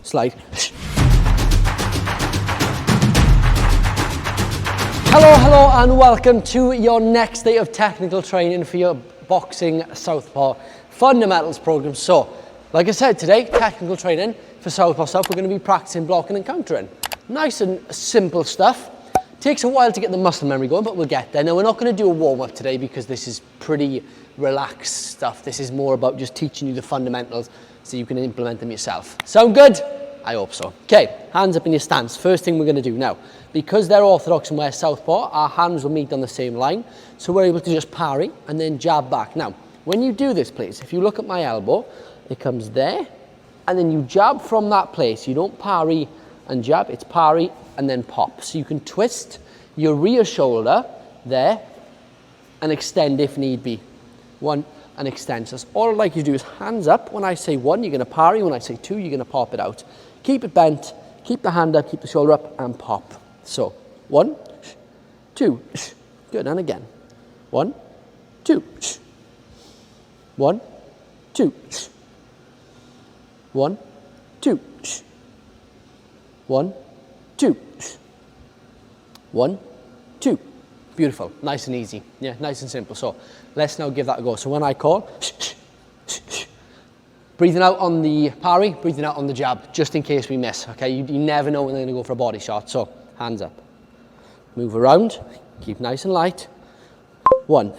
Slide. Hello and welcome to your next day of technical training for your boxing Southpaw fundamentals program. So, like I said today, technical training for Southpaw stuff. We're going to be practicing blocking and countering. Nice and simple stuff. Takes a while to get the muscle memory going, but we'll get there. Now, we're not going to do a warm-up today because this is pretty relaxed stuff. This is more about just teaching you the fundamentals so you can implement them yourself. Sound good? I hope so. Okay, hands up in your stance. First thing we're going to do now, because they're orthodox and we're Southpaw, our hands will meet on the same line, so we're able to just parry and then jab back. Now, when you do this, please, if you look at my elbow, it comes there, and then you jab from that place. You don't parry and jab, it's parry and then pop. So you can twist your rear shoulder there and extend if need be. One, and extend. So that's all I'd like you to do is hands up. When I say one, you're going to parry. When I say two, you're going to pop it out. Keep it bent, keep the hand up, keep the shoulder up, and pop. So, 1, 2, good, and again. 1, 2, 1, 2, 1, 2, 1, 2, 1, 2. Beautiful, nice and easy. Yeah, nice and simple. So, let's now give that a go. So when I call, breathing out on the parry, breathing out on the jab, just in case we miss, okay? You never know when they're going to go for a body shot. So, hands up. Move around, keep nice and light. 1,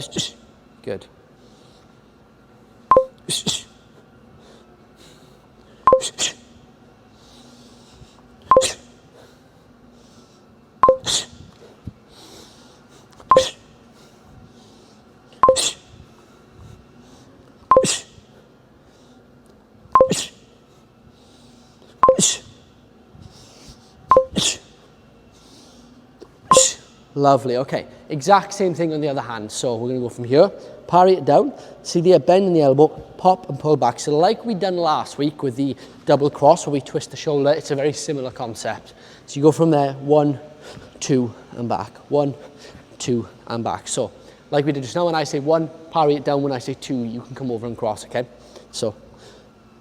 good. Lovely, okay. Exact same thing on the other hand. So we're going to go from here, parry it down, see the bend in the elbow, pop and pull back. So like we done last week with the double cross where we twist the shoulder, it's a very similar concept. So you go from there, 1, 2, and back. 1, 2, and back. So like we did just now, when I say 1, parry it down. When I say 2, you can come over and cross, okay? So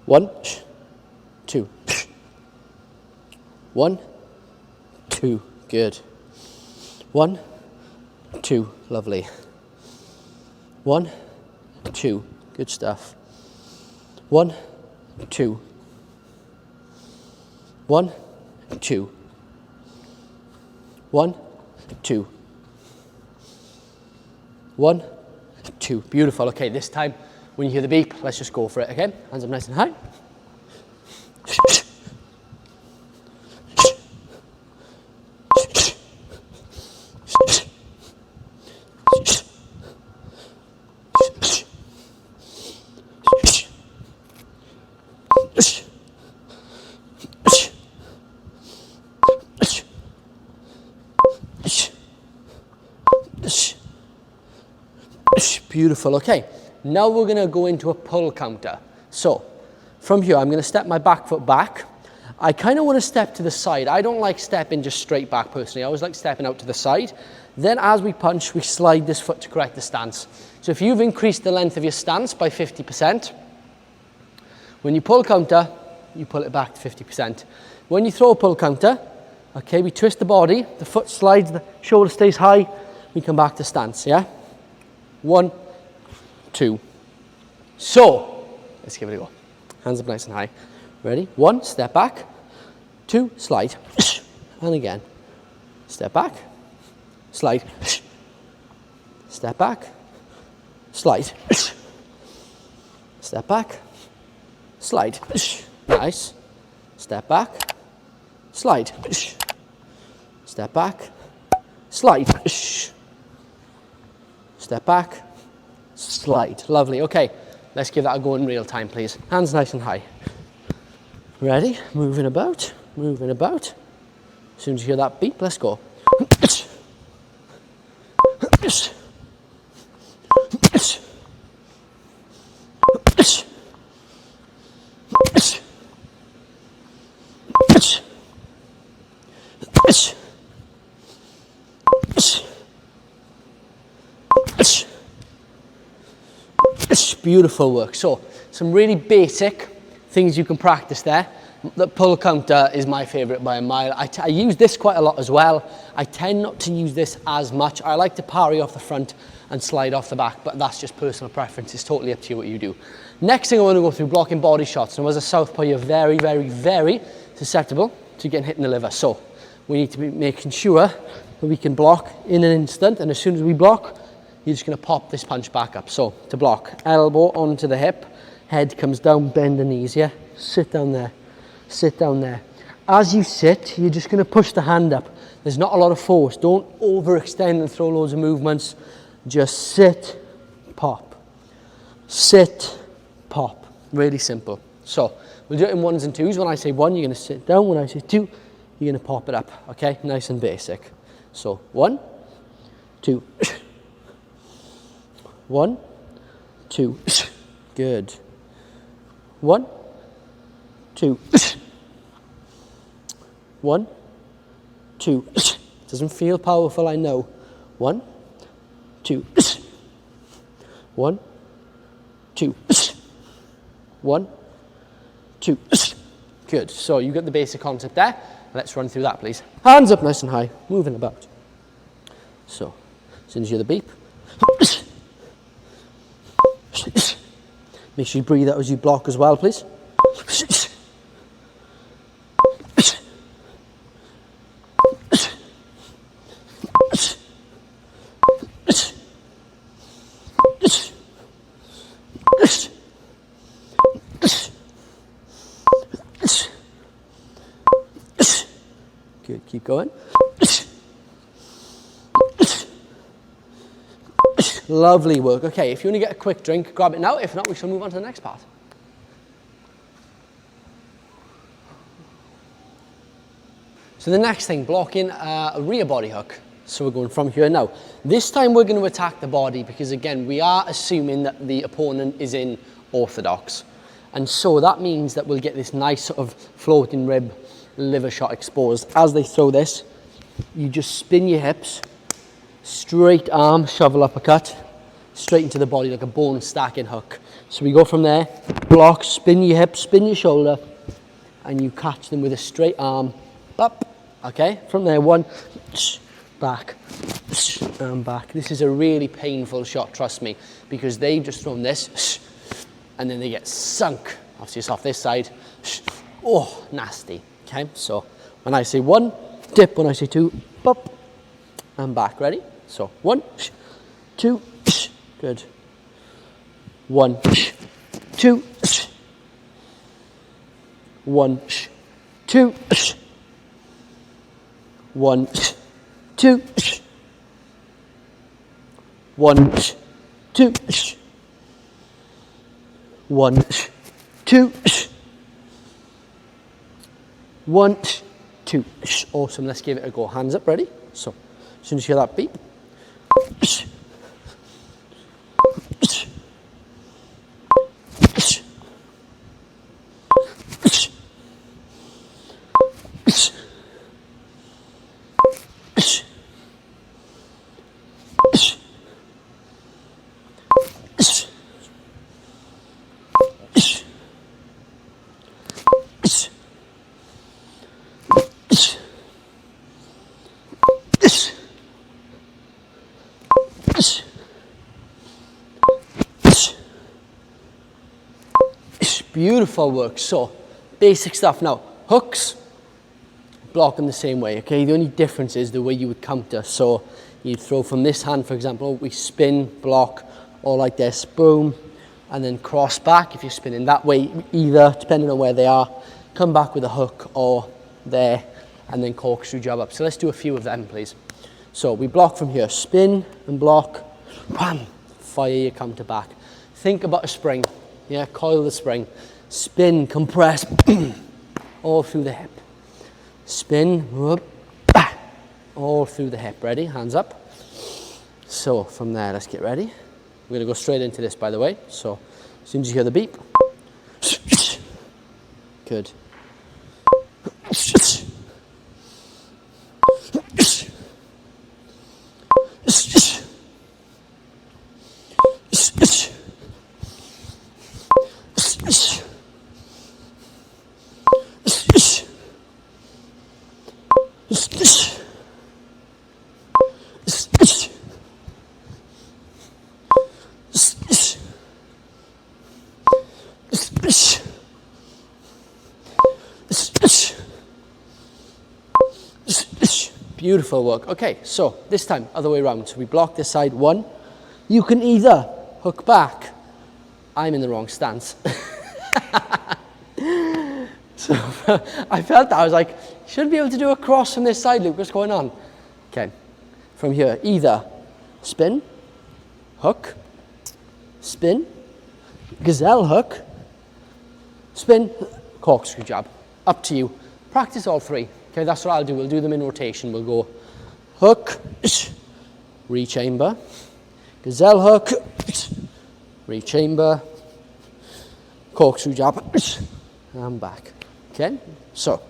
1, 2, 1, 2, good. 1, 2, lovely. 1, 2, good stuff. 1, 2. 1, 2. 1, 2. 1, 2. Beautiful. Okay, this time when you hear the beep, let's just go for it, okay? Hands up nice and high. Beautiful, okay. Now we're gonna go into a pull counter. So, from here, I'm gonna step my back foot back. I kind of want to step to the side. I don't like stepping just straight back personally. I always like stepping out to the side. Then as we punch, we slide this foot to correct the stance. So if you've increased the length of your stance by 50%, when you pull counter, you pull it back to 50%. When you throw a pull counter, okay, we twist the body, the foot slides, the shoulder stays high, we come back to stance, yeah? 1, 2. So, let's give it a go. Hands up nice and high. Ready? 1, step back. 2, slide. And again. Step back. Slide. Step back. Slide. Step back. Slide. Nice. Step back. Slide. Step back. Slide. Step back. Slide. Lovely. Okay, let's give that a go in real time, please. Hands nice and high. Ready? Moving about. Moving about. As soon as you hear that beep, let's go. Beautiful work. So some really basic things you can practice there. The pull counter is my favorite by a mile. I use this quite a lot as well. I tend not to use this as much. I like to parry off the front and slide off the back, but that's just personal preference. It's totally up to you what you do. Next thing I want to go through, blocking body shots. And as a southpaw, you're very, very, very susceptible to getting hit in the liver. So we need to be making sure that we can block in an instant. And as soon as we block, you're just going to pop this punch back up. So to block, elbow onto the hip, head comes down, bend the knees, yeah? Sit down there. Sit down there. As you sit, you're just going to push the hand up. There's not a lot of force. Don't overextend and throw loads of movements. Just sit, pop. Sit, pop. Really simple. So we'll do it in ones and twos. When I say one, you're going to sit down. When I say two, you're going to pop it up. Okay? Nice and basic. So 1, 2. 1, 2. Good. 1, 2. 1, 2. Doesn't feel powerful, I know. 1, 2. 1, 2. 1, 2. Good. So you get the basic concept there. Let's run through that, please. Hands up nice and high, moving about. So, as soon as you hear the beep, make sure you breathe out as you block as well, please. Good, keep going. Lovely work. Okay, if you want to get a quick drink, grab it now. If not, we shall move on to the next part. So the next thing, blocking a rear body hook. So we're going from here now. This time we're going to attack the body because, again, we are assuming that the opponent is in orthodox. And so that means that we'll get this nice sort of floating rib liver shot exposed. As they throw this, you just spin your hips, straight arm, shovel uppercut, straight into the body like a bone stacking hook. So we go from there, block, spin your hip, spin your shoulder, and you catch them with a straight arm, up, okay? From there, 1, back, and back. This is a really painful shot, trust me, because they've just thrown this, and then they get sunk. Obviously it's off this side. Oh, nasty, okay? So when I say 1, dip, when I say 2, pop, and back, ready? So 1, 2, good. 1, 2, 1, 2, 1, 2, 1, 2, 1, 2, 1, 2. Awesome, let's give it a go. Hands up, ready? So, as soon as you hear that beep, beautiful work. So, basic stuff now. Hooks, block them the same way, okay? The only difference is the way you would counter. So, you'd throw from this hand, for example, we spin, block, or like this, boom, and then cross back if you're spinning that way, either, depending on where they are, come back with a hook or there, and then corkscrew jab up. So let's do a few of them, please. So we block from here, spin and block, wham, fire your counter back. Think about a spring, yeah, coil the spring, spin, compress, all through the hip. Spin, whoop, bah, all through the hip. Ready? Hands up. So from there, let's get ready. We're going to go straight into this, by the way. So as soon as you hear the beep, good. Beautiful work. Okay, so this time, other way around. So we block this side, one. You can either hook back. I'm in the wrong stance. So I felt that. I was like, should be able to do a cross from this side, Luke. What's going on? Okay, from here, either spin, hook, spin, gazelle hook, spin, corkscrew jab. Up to you. Practice all three. Okay, that's what I'll do. We'll do them in rotation. We'll go hook, re-chamber, gazelle hook, re-chamber, corkscrew jab, and back. Okay, so.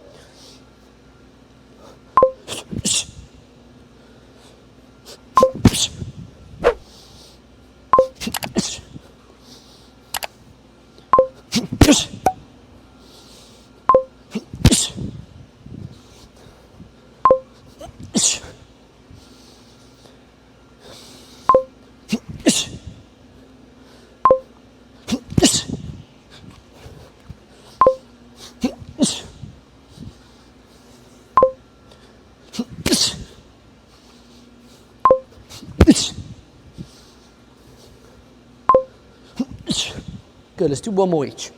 Good, let's do one more each.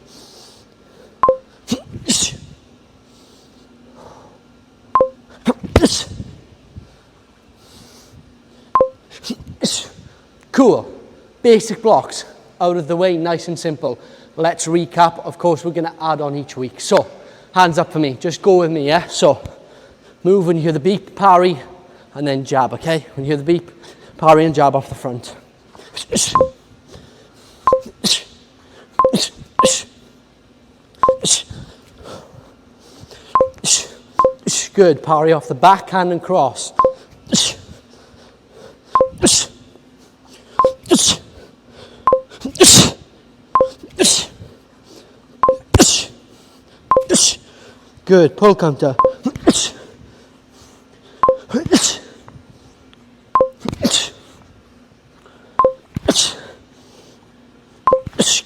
Cool. Basic blocks out of the way, nice and simple. Let's recap. Of course, we're going to add on each week. So, hands up for me. Just go with me, yeah? So, move when you hear the beep, parry, and then jab, okay? When you hear the beep, parry and jab off the front. Good, parry off the backhand and cross. Good, pull counter.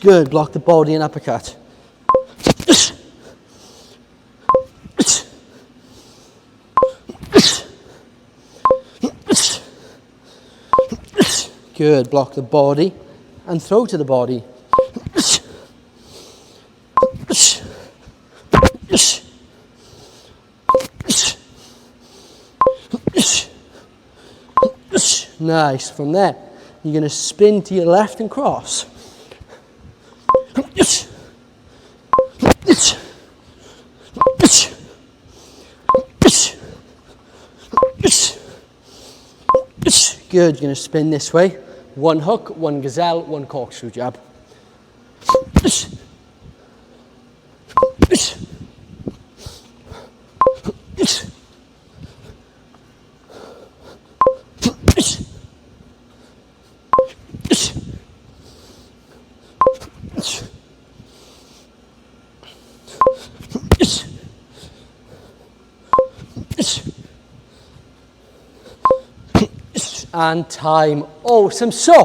Good, block the body and uppercut. Good, block the body and throw to the body. Nice. From there, you're going to spin to your left and cross. Good, you're going to spin this way. One hook, one gazelle, one corkscrew jab. And time. Awesome. So,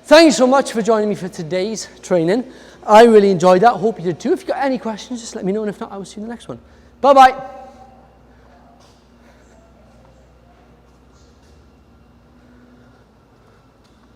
thank you so much for joining me for today's training. I really enjoyed that. Hope you did too. If you've got any questions, just let me know. And if not, I will see you in the next one. Bye-bye.